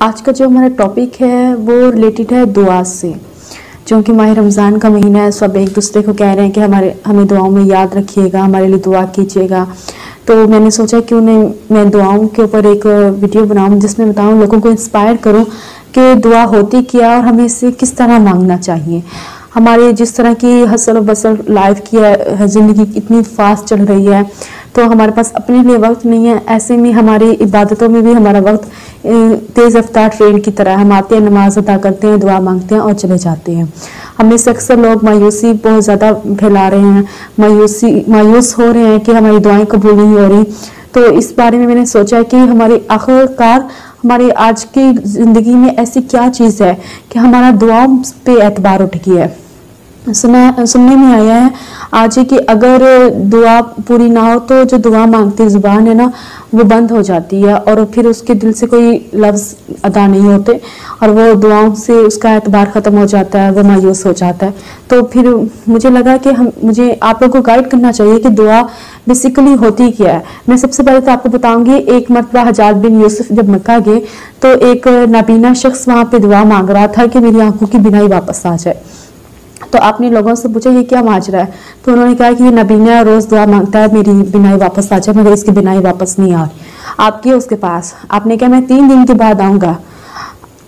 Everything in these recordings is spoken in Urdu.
آج کا جو ہمارا ٹاپک ہے وہ ریلیٹڈ ہے دعا سے. چونکہ ماہ رمضان کا مہینہ ہے، سب ایک دوسرے کو کہہ رہے ہیں کہ ہمیں دعاؤں میں یاد رکھیے گا، ہمارے لیے دعا کیجیے گا. تو میں نے سوچا کیوں نہیں میں دعاؤں کے اوپر ایک ویڈیو بناؤں جس میں بتاؤں، لوگوں کو انسپائر کروں کہ دعا ہوتی کیا اور ہمیں اسے کس طرح مانگنا چاہیے. ہمارے جس طرح کی ہسل و بسل لائف کی زندگی اتنی فاسٹ چل رہی ہے تو ہمارے پاس اپنے لیے وقت نہیں ہے. ایسے میں ہماری عبادتوں میں بھی ہمارا وقت تیز رفتار ٹرین کی طرح، ہم آتے ہیں، نماز ادا کرتے ہیں، دعا مانگتے ہیں اور چلے جاتے ہیں. ہمیں سے اکثر لوگ مایوسی بہت زیادہ پھیلا رہے ہیں، مایوس ہو رہے ہیں کہ ہماری دعائیں قبول نہیں ہو رہی. تو اس بارے میں نے سوچا کہ ہماری آخرکار ہماری آج کی زندگی میں ایسی کیا چیز ہے کہ ہمارا دعاؤں پہ اعتبار اٹھ گیا ہے. سننے میں آیا ہے آج کہ اگر دعا پوری نہ ہو تو جو دعا مانگتی زبان ہے نا وہ بند ہو جاتی ہے اور پھر اس کے دل سے کوئی لفظ ادا نہیں ہوتے اور وہ دعاؤں سے اس کا اعتبار ختم ہو جاتا ہے، وہ مایوس ہو جاتا ہے. تو پھر مجھے لگا کہ مجھے آپ لوگوں کو گائیڈ کرنا چاہیے کہ دعا بیسیکلی ہوتی کیا ہے. میں سب سے پہلے تو آپ کو بتاؤں گی، ایک مرتبہ حجاج بن یوسف جب مکہ گئے تو ایک نابینا شخص وہاں پہ دعا مانگ رہا تھا کہ میری آنکھوں کی بینائی واپس آ جائے. تو آپ نے لوگوں سے پوچھا یہ کیا ماجرا ہے؟ تو انہوں نے کہا کہ یہ نابینا روز دعا مانگتا ہے میری بینائی واپس آ جائے، مگر اس کی بینائی واپس نہیں آ رہی. آپ کی اس کے پاس، آپ نے کہا میں 3 دن کے بعد آؤں گا،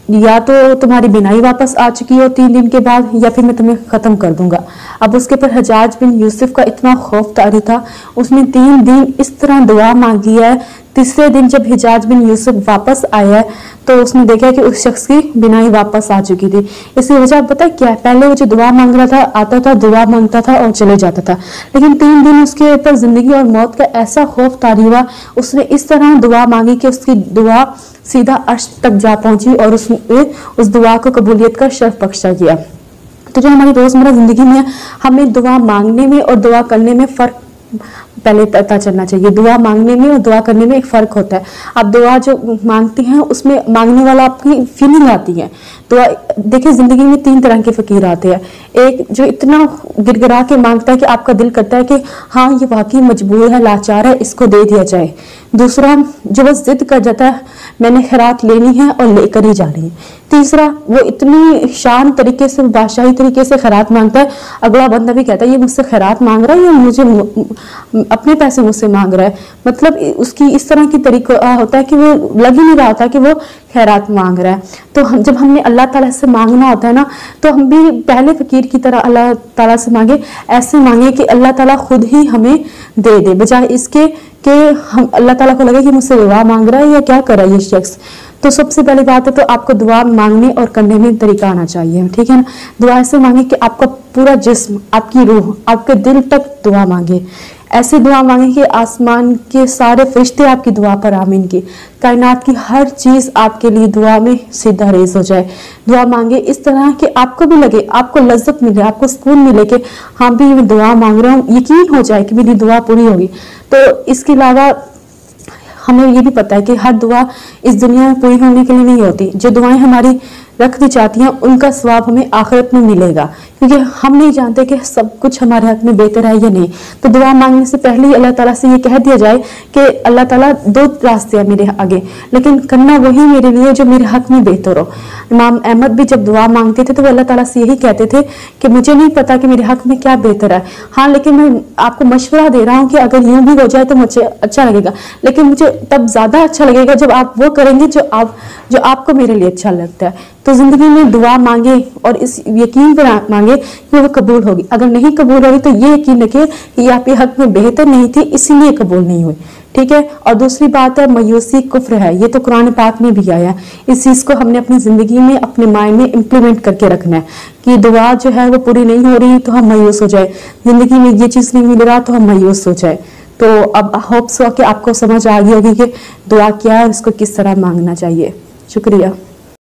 یا تو تمہاری بینائی واپس آ چکی ہو 3 دن کے بعد یا پھر میں تمہیں ختم کر دوں گا. اب اس کے پر حجاج بن یوسف کا اتنا خوف طاری تھا، اس نے 3 دن اس طرح دعا مانگی ہے. تیسرے دن جب حجاج بن یوسف واپس آیا ہے تو اس نے دیکھا کہ اس شخص کی بینائی واپس آ چکی تھی. اس کی وجہ پتہ کیا ہے؟ پہلے وہ جو دعا مانگ رہا تھا، آتا تھا، دعا مانگتا تھا اور چلے جاتا تھا، لیکن 3 دن اس کے اوپر زندگی اور موت کا ایسا خوف طاری ہوا، اس نے اس طرح دعا مانگی کہ اس کی دعا سیدھا عرش تک جا پہنچی اور اس دعا کو قبولیت کا شرف بخشا گیا. تو جو ہماری روزمرہ زندگی میں ہمیں دعا مانگنے میں اور دعا کرنے میں فرق پہلے پتہ چلنا چاہیے. دعا مانگنے میں اور دعا کرنے میں ایک فرق ہوتا ہے. آپ دعا جو مانگتے ہیں اس میں مانگنے والا آپ کی فیلنگ آتی ہے. دعا دیکھیں زندگی میں 3 طرح کے فقیر آتے ہیں. ایک جو اتنا گر گرا کے مانگتا ہے کہ آپ کا دل کرتا ہے کہ ہاں یہ واقعی مجبور ہے، لاچار ہے، اس کو دے دیا جائے. دوسرا جو وہ ضد کر جاتا ہے میں نے خیرات لینی ہے اور لے کر ہی جا رہی ہے. تیسرا وہ اتنی شان طریقے سے، بادشاہی طریقے سے خیرات مانگتا ہے، اگلا بندہ بھی کہتا ہے یہ مجھ سے خیرات مانگ رہا ہے یا مجھے اپنے پیسے مجھ سے مانگ رہا ہے. مطلب اس کی اس طرح کی طریقہ ہوتا ہے کہ وہ لگ ہی نہیں رہا ہوتا کہ وہ خیرات مانگ رہا ہے. تو جب ہم نے اللہ تعالیٰ سے مانگنا ہوتا ہے نا تو ہم بھی پہلے فقیر کی طرح اللہ تعالیٰ سے مانگے، ایسے مانگے کہ اللہ تعالیٰ خود ہی ہمیں دے دے، بجائے اس کے کہ ہم اللہ تعالیٰ کو لگے کہ مجھ سے دعا مانگ رہا ہے یا کیا کر رہا ہے یہ شخص. تو سب سے پہلی بات ہے تو آپ کو دعا مانگنے اور کرنے میں طریقہ آنا چاہیے، ٹھیک ہے نا. دعا ایسے مانگے کہ آپ کا پورا جسم، آپ کی روح، آپ کے دل تک دعا مانگے. ایسی دعا مانگے کہ آسمان کے سارے فرشتے آپ کی دعا پر آمین کی، کائنات کی ہر چیز آپ کے لیے دعا میں سیدھا ریز ہو جائے. دعا مانگے اس طرح کہ آپ کو بھی لگے، آپ کو لذت ملے، آپ کو سکون ملے کہ ہاں بھی میں دعا مانگ رہا ہوں، یقین ہو جائے کہ میری دعا پوری ہوگی. تو اس کے علاوہ ہمیں یہ بھی پتا ہے کہ ہر دعا اس دنیا میں پوری ہونے کے لیے نہیں ہوتی. جو دعائیں ہماری رکھ دی جاتی ہیں ان کا ثواب ہمیں آخرت میں ملے گا، کیونکہ ہم نہیں جانتے کہ سب کچھ ہمارے حق میں بہتر ہے یا نہیں. تو دعا مانگنے سے پہلے اللہ تعالیٰ سے یہ کہہ دیا جائے کہ اللہ تعالیٰ 2 راستے ہیں میرے آگے، لیکن کرنا وہی میرے لیے جو میرے حق میں بہتر ہو. امام احمد بھی جب دعا مانگتے تھے تو وہ اللہ تعالیٰ سے یہی کہتے تھے کہ مجھے نہیں پتا کہ میرے حق میں کیا بہتر ہے، ہاں لیکن میں آپ کو مشورہ دے رہا ہوں کہ اگر یوں بھی ہو جائے تو مجھے اچھا لگے گا، لیکن مجھے تب زیادہ اچھا لگے گا جب آپ وہ کریں گے جو آپ کو میرے لیے اچھا لگتا ہے. تو زندگی میں دعا مانگے اور اس یقین پر مانگے کہ وہ قبول ہوگی. اگر نہیں قبول ہوگی تو یہ یقین رکھے کہ یہ آپ کے حق میں بہتر نہیں تھی، اسی لیے قبول نہیں ہوئی، ٹھیک ہے. اور دوسری بات ہے مایوسی کفر ہے، یہ تو قرآن پاک میں بھی آیا ہے. اس چیز کو ہم نے اپنی زندگی میں اپنے مائنڈ میں امپلیمنٹ کر کے رکھنا ہے کہ دعا جو ہے وہ پوری نہیں ہو رہی تو ہم مایوس ہو جائے، زندگی میں یہ چیز نہیں مل رہا تو ہم مایوس ہو جائے. تو اب ہوپ سو کہ آپ کو سمجھ آ گئی ہوگی کہ دعا کیا ہے اور اس کو کس طرح مانگنا چاہیے. شکریہ.